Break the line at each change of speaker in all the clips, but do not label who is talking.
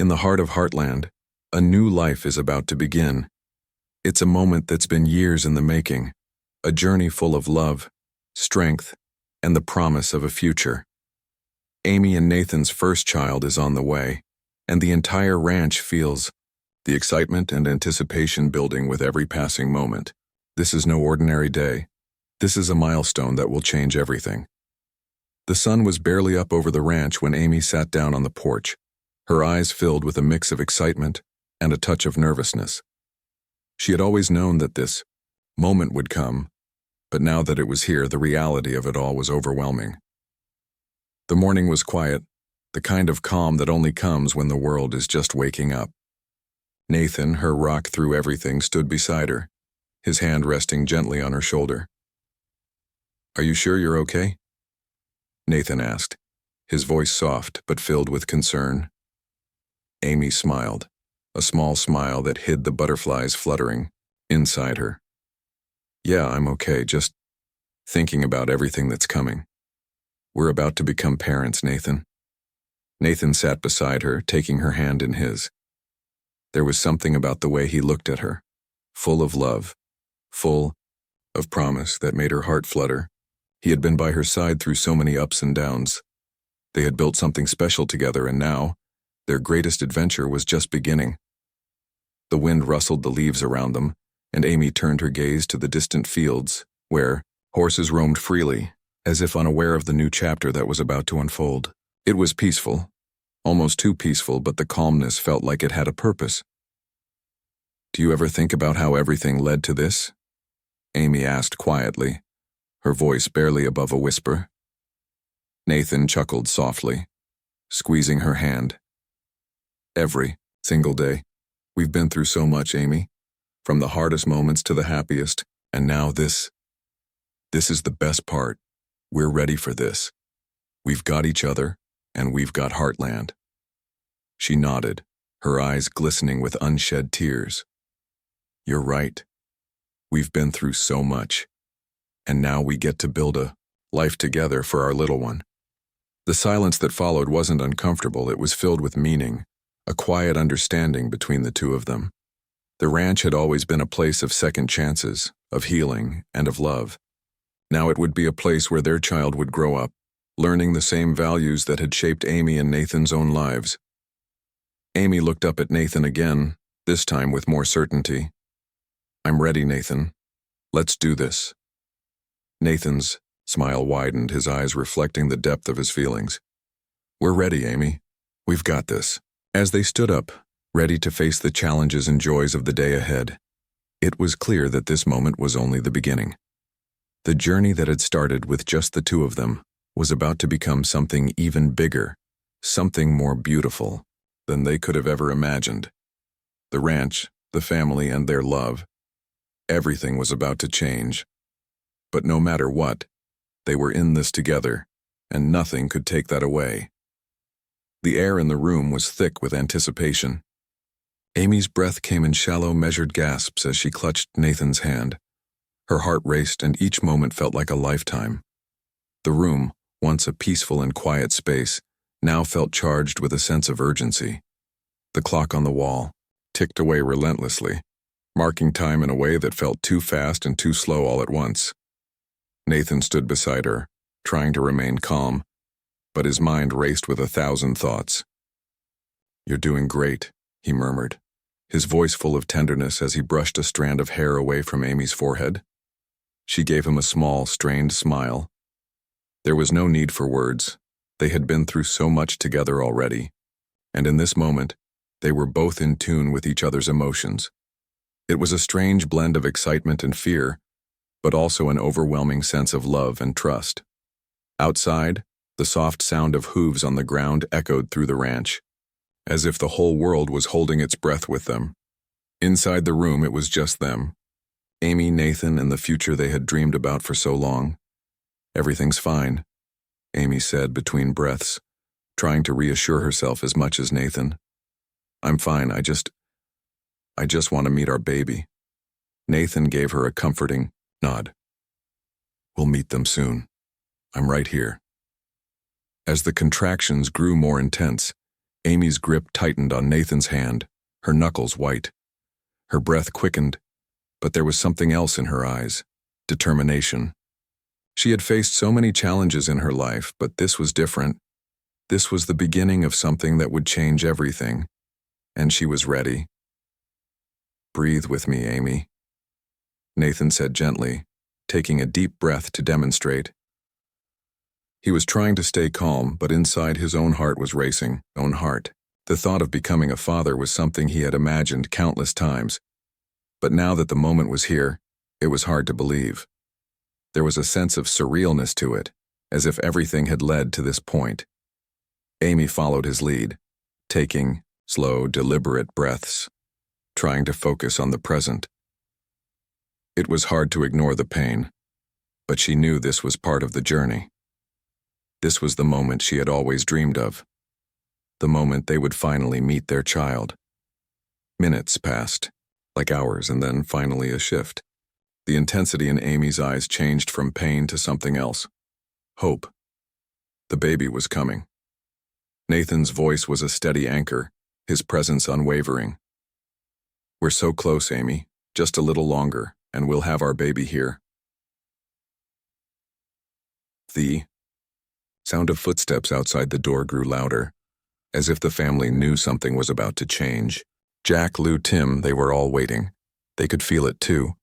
In the heart of Heartland, a new life is about to begin. It's a moment that's been years in the making, a journey full of love, strength, and the promise of a future. Amy and Nathan's first child is on the way, and the entire ranch feels the excitement and anticipation building with every passing moment. This is no ordinary day. This is a milestone that will change everything. The sun was barely up over the ranch when Amy sat down on the porch, her eyes filled with a mix of excitement and a touch of nervousness. She had always known that this moment would come, but now that it was here, the reality of it all was overwhelming. The morning was quiet, the kind of calm that only comes when the world is just waking up. Nathan, her rock through everything, stood beside her, his hand resting gently on her shoulder. "Are you sure you're okay?" Nathan asked, his voice soft but filled with concern. Amy smiled, a small smile that hid the butterflies fluttering inside her. "Yeah, I'm okay, just thinking about everything that's coming. We're about to become parents, Nathan." Nathan sat beside her, taking her hand in his. There was something about the way he looked at her, full of love, full of promise that made her heart flutter. He had been by her side through so many ups and downs. They had built something special together, and now, their greatest adventure was just beginning. The wind rustled the leaves around them, and Amy turned her gaze to the distant fields, where horses roamed freely, as if unaware of the new chapter that was about to unfold. It was peaceful, almost too peaceful, but the calmness felt like it had a purpose. "Do you ever think about how everything led to this?" Amy asked quietly, her voice barely above a whisper. Nathan chuckled softly, squeezing her hand. "Every single day. We've been through so much, Amy, from the hardest moments to the happiest, and now this is the best part. We're ready for this. We've got each other, and we've got Heartland." She nodded, her eyes glistening with unshed tears. "You're right. We've been through so much, and now we get to build a life together for our little one." The silence that followed wasn't uncomfortable, it was filled with meaning, a quiet understanding between the two of them. The ranch had always been a place of second chances, of healing, and of love. Now it would be a place where their child would grow up, learning the same values that had shaped Amy and Nathan's own lives. Amy looked up at Nathan again, this time with more certainty. "I'm ready, Nathan. Let's do this." Nathan's smile widened, his eyes reflecting the depth of his feelings. "We're ready, Amy. We've got this." As they stood up, ready to face the challenges and joys of the day ahead, it was clear that this moment was only the beginning. The journey that had started with just the two of them was about to become something even bigger, something more beautiful than they could have ever imagined. The ranch, the family, and their love, everything was about to change. But no matter what, they were in this together, and nothing could take that away. The air in the room was thick with anticipation. Amy's breath came in shallow, measured gasps as she clutched Nathan's hand. Her heart raced, and each moment felt like a lifetime. The room, once a peaceful and quiet space, now felt charged with a sense of urgency. The clock on the wall ticked away relentlessly, marking time in a way that felt too fast and too slow all at once. Nathan stood beside her, trying to remain calm, but his mind raced with 1,000 thoughts. "You're doing great," he murmured, his voice full of tenderness as he brushed a strand of hair away from Amy's forehead. She gave him a small, strained smile. There was no need for words. They had been through so much together already, and in this moment, they were both in tune with each other's emotions. It was a strange blend of excitement and fear, but also an overwhelming sense of love and trust. Outside, the soft sound of hooves on the ground echoed through the ranch, as if the whole world was holding its breath with them. Inside the room, it was just them. Amy, Nathan, and the future they had dreamed about for so long. "Everything's fine," Amy said between breaths, trying to reassure herself as much as Nathan. "I'm fine, I just want to meet our baby." Nathan gave her a comforting nod. "We'll meet them soon. I'm right here." As the contractions grew more intense, Amy's grip tightened on Nathan's hand, her knuckles white. Her breath quickened, but there was something else in her eyes: determination. She had faced so many challenges in her life, but this was different. This was the beginning of something that would change everything, and she was ready. "Breathe with me, Amy," Nathan said gently, taking a deep breath to demonstrate. He was trying to stay calm, but inside his own heart was racing. Own heart. The thought of becoming a father was something he had imagined countless times. But now that the moment was here, it was hard to believe. There was a sense of surrealness to it, as if everything had led to this point. Amy followed his lead, taking slow, deliberate breaths, trying to focus on the present. It was hard to ignore the pain, but she knew this was part of the journey. This was the moment she had always dreamed of, the moment they would finally meet their child. Minutes passed, like hours, and then finally a shift. The intensity in Amy's eyes changed from pain to something else: hope. The baby was coming. Nathan's voice was a steady anchor, his presence unwavering. "We're so close, Amy. Just a little longer, and we'll have our baby here." The sound of footsteps outside the door grew louder, as if the family knew something was about to change. Jack, Lou, Tim, they were all waiting. They could feel it too.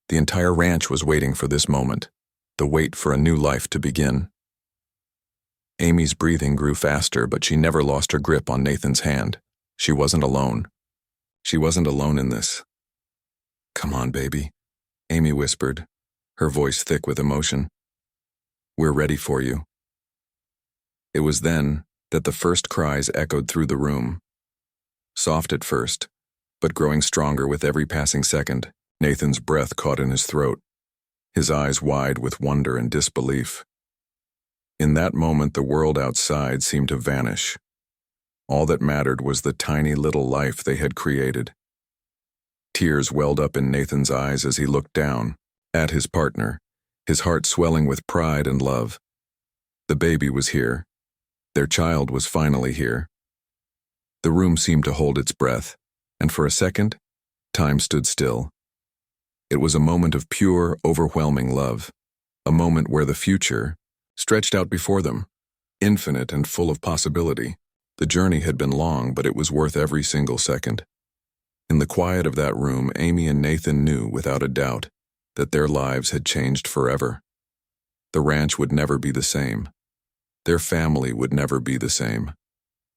The entire ranch was waiting for this moment, the wait for a new life to begin. Amy's breathing grew faster, but she never lost her grip on Nathan's hand. She wasn't alone. She wasn't alone in this. "Come on, baby," Amy whispered, her voice thick with emotion. "We're ready for you." It was then that the first cries echoed through the room. Soft at first, but growing stronger with every passing second. Nathan's breath caught in his throat, his eyes wide with wonder and disbelief. In that moment, the world outside seemed to vanish. All that mattered was the tiny little life they had created. Tears welled up in Nathan's eyes as he looked down at his partner, his heart swelling with pride and love. The baby was here. Their child was finally here. The room seemed to hold its breath, and for a second, time stood still. It was a moment of pure, overwhelming love, a moment where the future stretched out before them, infinite and full of possibility. The journey had been long, but it was worth every single second. In the quiet of that room, Amy and Nathan knew without a doubt that their lives had changed forever. The ranch would never be the same. Their family would never be the same.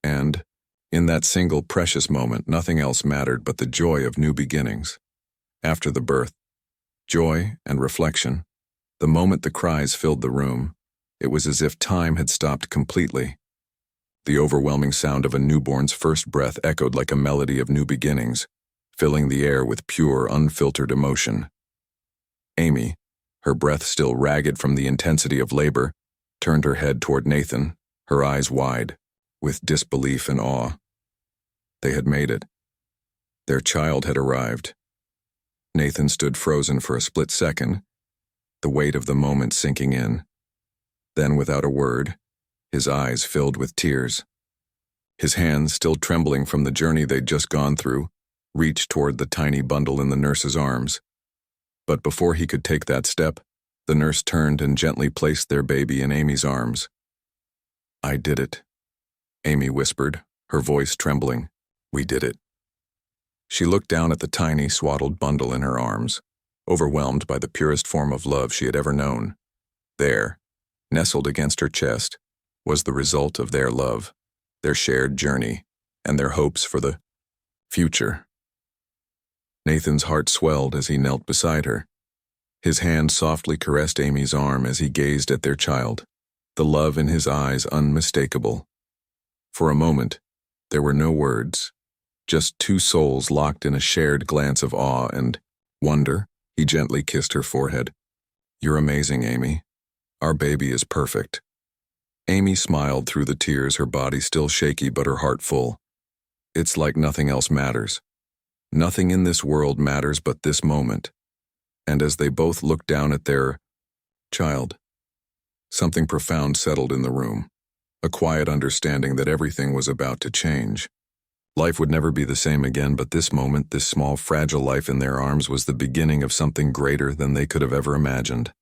And, in that single precious moment, nothing else mattered but the joy of new beginnings. After the birth, joy and reflection, the moment the cries filled the room, it was as if time had stopped completely. The overwhelming sound of a newborn's first breath echoed like a melody of new beginnings, filling the air with pure, unfiltered emotion. Amy, her breath still ragged from the intensity of labor, turned her head toward Nathan, her eyes wide, with disbelief and awe. They had made it. Their child had arrived. Nathan stood frozen for a split second, the weight of the moment sinking in. Then, without a word, his eyes filled with tears. His hands, still trembling from the journey they'd just gone through, reached toward the tiny bundle in the nurse's arms. But before he could take that step, the nurse turned and gently placed their baby in Amy's arms. "I did it," Amy whispered, her voice trembling. "We did it." She looked down at the tiny, swaddled bundle in her arms, overwhelmed by the purest form of love she had ever known. There, nestled against her chest, was the result of their love, their shared journey, and their hopes for the future. Nathan's heart swelled as he knelt beside her. His hand softly caressed Amy's arm as he gazed at their child, the love in his eyes unmistakable. For a moment, there were no words, just two souls locked in a shared glance of awe and wonder. He gently kissed her forehead. "You're amazing, Amy. Our baby is perfect." Amy smiled through the tears, her body still shaky but her heart full. It's like nothing else matters. Nothing in this world matters but this moment. And as they both looked down at their child, something profound settled in the room. a quiet understanding that everything was about to change. Life would never be the same again, but this moment, this small, fragile life in their arms was the beginning of something greater than they could have ever imagined.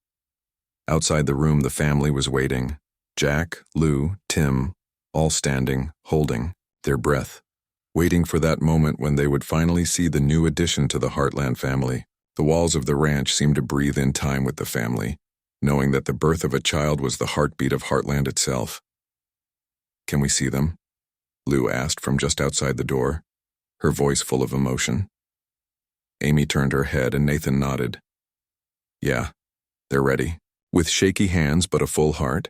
Outside the room, the family was waiting. Jack, Lou, Tim, all standing, holding their breath, waiting for that moment when they would finally see the new addition to the Heartland family. The walls of the ranch seemed to breathe in time with the family, knowing that the birth of a child was the heartbeat of Heartland itself. "Can we see them?" Lou asked from just outside the door, her voice full of emotion. Amy turned her head and Nathan nodded. "Yeah, they're ready." With shaky hands but a full heart,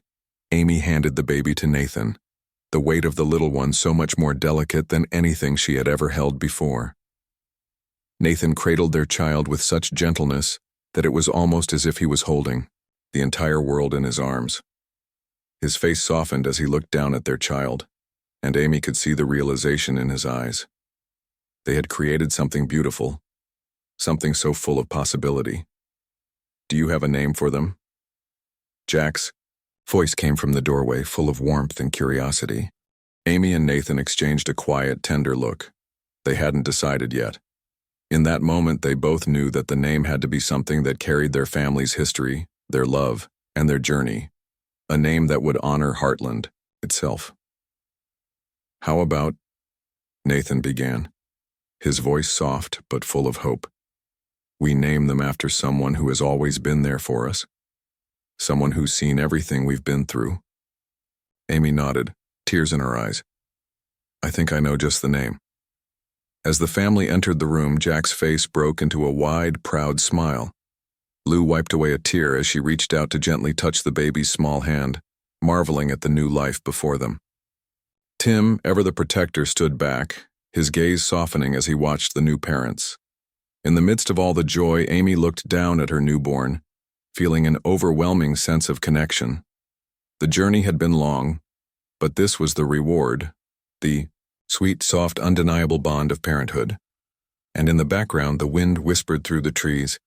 Amy handed the baby to Nathan, the weight of the little one so much more delicate than anything she had ever held before. Nathan cradled their child with such gentleness that it was almost as if he was holding the entire world in his arms. His face softened as he looked down at their child, and Amy could see the realization in his eyes. They had created something beautiful, something so full of possibility. "Do you have a name for them?" Jack's voice came from the doorway, full of warmth and curiosity. Amy and Nathan exchanged a quiet, tender look. They hadn't decided yet. In that moment, they both knew that the name had to be something that carried their family's history, their love, and their journey. A name that would honor Heartland itself. "How about," Nathan began, his voice soft but full of hope, "we name them after someone who has always been there for us? Someone who's seen everything we've been through?" Amy nodded, tears in her eyes. "I think I know just the name." As the family entered the room, Jack's face broke into a wide, proud smile. Lou wiped away a tear as she reached out to gently touch the baby's small hand, marveling at the new life before them. Tim, ever the protector, stood back, his gaze softening as he watched the new parents. In the midst of all the joy, Amy looked down at her newborn, feeling an overwhelming sense of connection. The journey had been long, but this was the reward, the sweet, soft, undeniable bond of parenthood. And in the background, the wind whispered through the trees,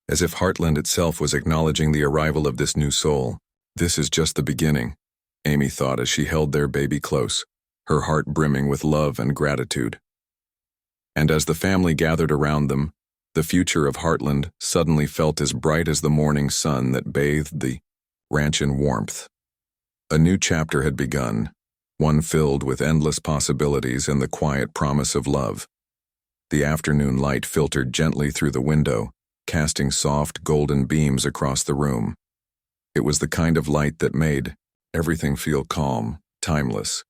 as if Heartland itself was acknowledging the arrival of this new soul. "This is just the beginning," Amy thought as she held their baby close, her heart brimming with love and gratitude. And as the family gathered around them, the future of Heartland suddenly felt as bright as the morning sun that bathed the ranch in warmth. A new chapter had begun, one filled with endless possibilities and the quiet promise of love. The afternoon light filtered gently through the window, casting soft, golden beams across the room. It was the kind of light that made everything feel calm, timeless.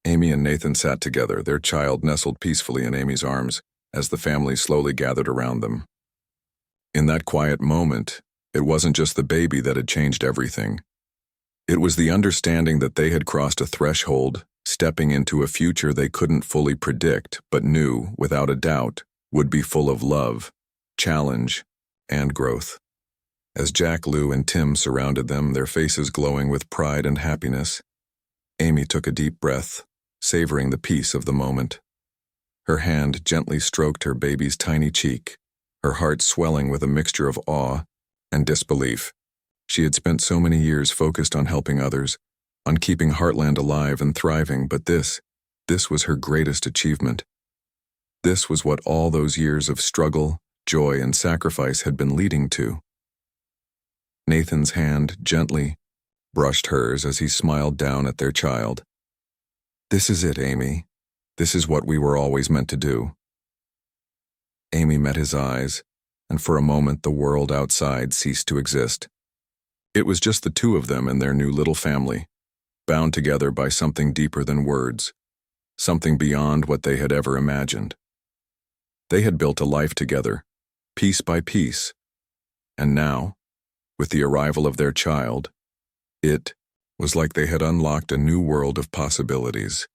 Amy and Nathan sat together, their child nestled peacefully in Amy's arms, as the family slowly gathered around them. In that quiet moment, it wasn't just the baby that had changed everything. It was the understanding that they had crossed a threshold, stepping into a future they couldn't fully predict, but knew, without a doubt, would be full of love, challenge, and growth. As Jack, Lou, and Tim surrounded them, their faces glowing with pride and happiness, Amy took a deep breath, savoring the peace of the moment. Her hand gently stroked her baby's tiny cheek, her heart swelling with a mixture of awe and disbelief. She had spent so many years focused on helping others, on keeping Heartland alive and thriving, but this was her greatest achievement. This was what all those years of struggle, joy, and sacrifice had been leading to. Nathan's hand gently brushed hers as he smiled down at their child. "This is it, Amy. This is what we were always meant to do." Amy met his eyes, and for a moment the world outside ceased to exist. It was just the two of them and their new little family, bound together by something deeper than words, something beyond what they had ever imagined. They had built a life together, piece by piece, and now, with the arrival of their child, it was like they had unlocked a new world of possibilities.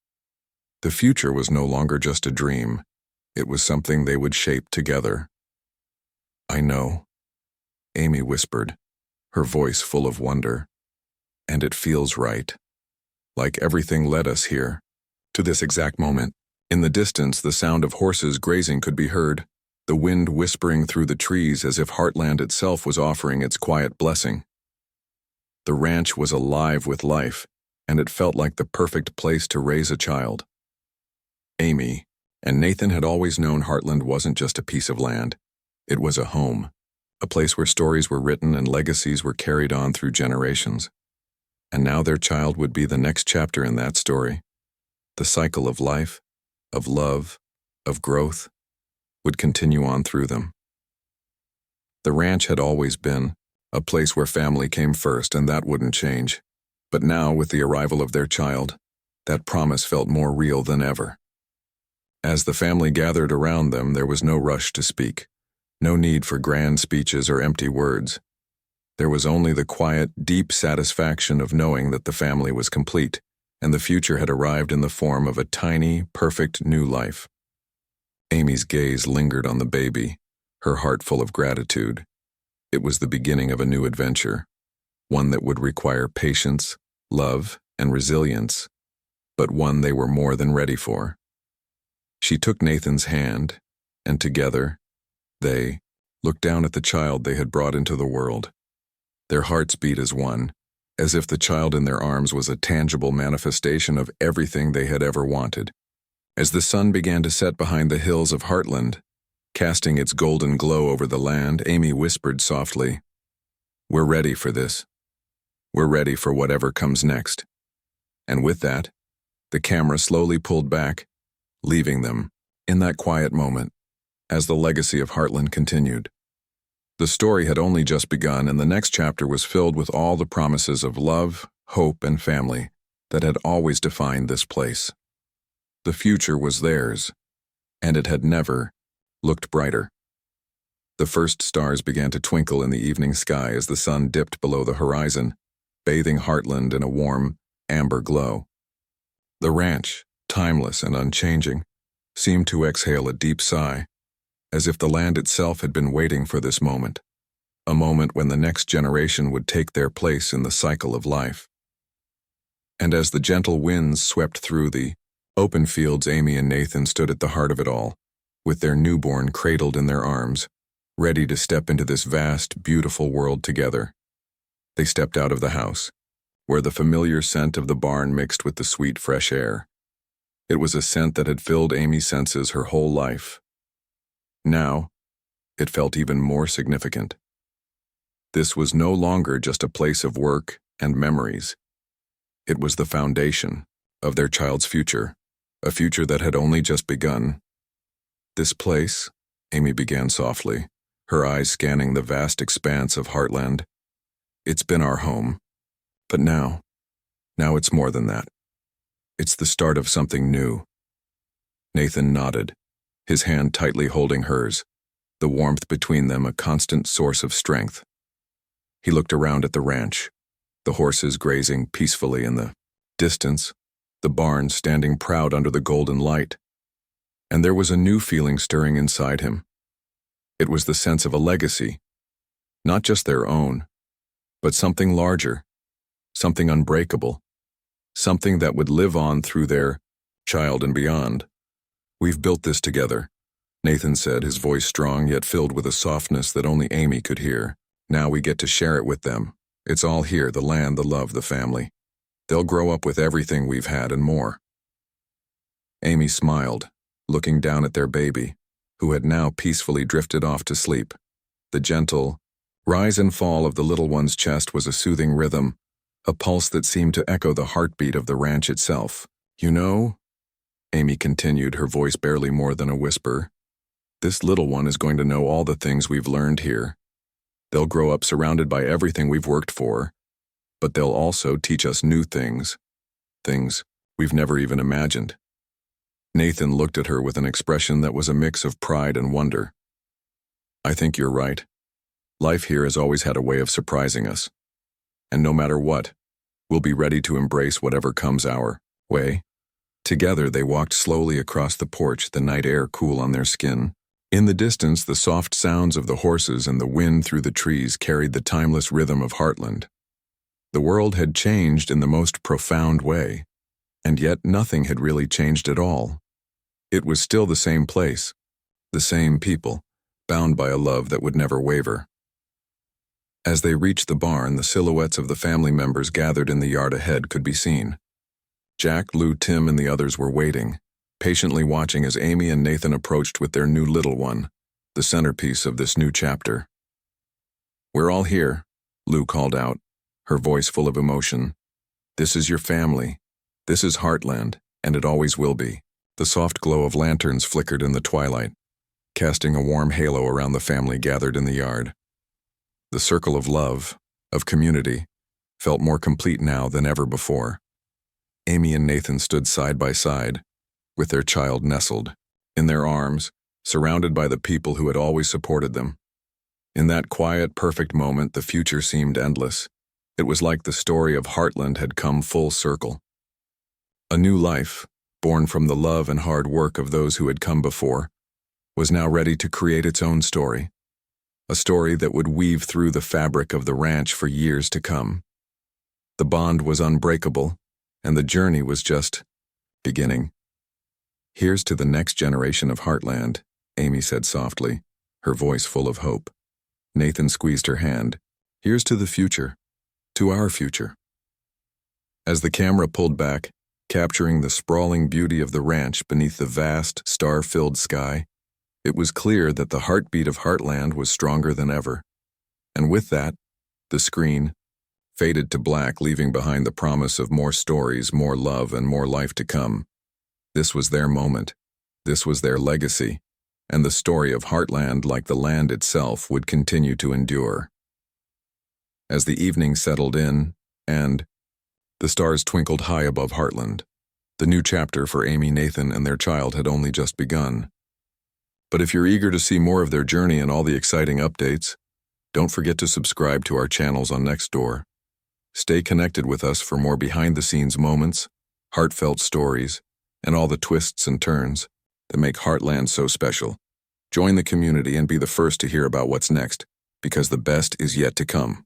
The future was no longer just a dream, it was something they would shape together. "I know," Amy whispered, her voice full of wonder. "And it feels right. Like everything led us here, to this exact moment." In the distance, the sound of horses grazing could be heard, the wind whispering through the trees as if Heartland itself was offering its quiet blessing. The ranch was alive with life, and it felt like the perfect place to raise a child. Amy and Nathan had always known Heartland wasn't just a piece of land. It was a home, a place where stories were written and legacies were carried on through generations. And now their child would be the next chapter in that story. The cycle of life, of love, of growth, would continue on through them. The ranch had always been a place where family came first, and that wouldn't change. But now, with the arrival of their child, that promise felt more real than ever. As the family gathered around them, there was no rush to speak, no need for grand speeches or empty words. There was only the quiet, deep satisfaction of knowing that the family was complete, and the future had arrived in the form of a tiny, perfect new life. Amy's gaze lingered on the baby, her heart full of gratitude. It was the beginning of a new adventure, one that would require patience, love, and resilience, but one they were more than ready for. She took Nathan's hand, and together, they looked down at the child they had brought into the world. Their hearts beat as one, as if the child in their arms was a tangible manifestation of everything they had ever wanted. As the sun began to set behind the hills of Heartland, casting its golden glow over the land, Amy whispered softly, "We're ready for this. We're ready for whatever comes next." And with that, the camera slowly pulled back, leaving them in that quiet moment as the legacy of Heartland continued. The story had only just begun, and the next chapter was filled with all the promises of love, hope, and family that had always defined this place. The future was theirs, and it had never looked brighter. The first stars began to twinkle in the evening sky as the sun dipped below the horizon, bathing Heartland in a warm, amber glow. The ranch, timeless and unchanging, seemed to exhale a deep sigh, as if the land itself had been waiting for this moment, a moment when the next generation would take their place in the cycle of life. And as the gentle winds swept through the open fields, Amy and Nathan stood at the heart of it all, with their newborn cradled in their arms, ready to step into this vast, beautiful world together. They stepped out of the house, where the familiar scent of the barn mixed with the sweet, fresh air. It was a scent that had filled Amy's senses her whole life. Now, it felt even more significant. This was no longer just a place of work and memories. It was the foundation of their child's future, a future that had only just begun. "This place," Amy began softly, her eyes scanning the vast expanse of Heartland. "It's been our home. But now it's more than that. It's the start of something new." Nathan nodded, his hand tightly holding hers, the warmth between them a constant source of strength. He looked around at the ranch, the horses grazing peacefully in the distance, the barn standing proud under the golden light. And there was a new feeling stirring inside him. It was the sense of a legacy, not just their own, but something larger, something unbreakable, something that would live on through their child and beyond. "We've built this together," Nathan said, his voice strong yet filled with a softness that only Amy could hear. "Now we get to share it with them. It's all here, the land, the love, the family. They'll grow up with everything we've had and more." Amy smiled, looking down at their baby, who had now peacefully drifted off to sleep. The gentle rise and fall of the little one's chest was a soothing rhythm, a pulse that seemed to echo the heartbeat of the ranch itself. "You know," Amy continued, her voice barely more than a whisper, "this little one is going to know all the things we've learned here. They'll grow up surrounded by everything we've worked for, but they'll also teach us new things, things we've never even imagined." Nathan looked at her with an expression that was a mix of pride and wonder. "I think you're right. Life here has always had a way of surprising us. And no matter what, we'll be ready to embrace whatever comes our way." Together they walked slowly across the porch, the night air cool on their skin. In the distance, the soft sounds of the horses and the wind through the trees carried the timeless rhythm of Heartland. The world had changed in the most profound way, and yet nothing had really changed at all. It was still the same place, the same people, bound by a love that would never waver. As they reached the barn, the silhouettes of the family members gathered in the yard ahead could be seen. Jack, Lou, Tim, and the others were waiting, patiently watching as Amy and Nathan approached with their new little one, the centerpiece of this new chapter. "We're all here," Lou called out, her voice full of emotion. "This is your family. This is Heartland, and it always will be." The soft glow of lanterns flickered in the twilight, casting a warm halo around the family gathered in the yard. The circle of love, of community, felt more complete now than ever before. Amy and Nathan stood side by side, with their child nestled in their arms, surrounded by the people who had always supported them. In that quiet, perfect moment, the future seemed endless. It was like the story of Heartland had come full circle. A new life, born from the love and hard work of those who had come before, was now ready to create its own story, a story that would weave through the fabric of the ranch for years to come. The bond was unbreakable, and the journey was just beginning. "Here's to the next generation of Heartland," Amy said softly, her voice full of hope. Nathan squeezed her hand. "Here's to the future, to our future." As the camera pulled back, capturing the sprawling beauty of the ranch beneath the vast, star-filled sky, it was clear that the heartbeat of Heartland was stronger than ever. And with that, the screen faded to black, leaving behind the promise of more stories, more love, and more life to come. This was their moment. This was their legacy. And the story of Heartland, like the land itself, would continue to endure. As the evening settled in, and the stars twinkled high above Heartland, the new chapter for Amy, Nathan, and their child had only just begun. But if you're eager to see more of their journey and all the exciting updates, don't forget to subscribe to our channels on Nextdoor. Stay connected with us for more behind-the-scenes moments, heartfelt stories, and all the twists and turns that make Heartland so special. Join the community and be the first to hear about what's next, because the best is yet to come.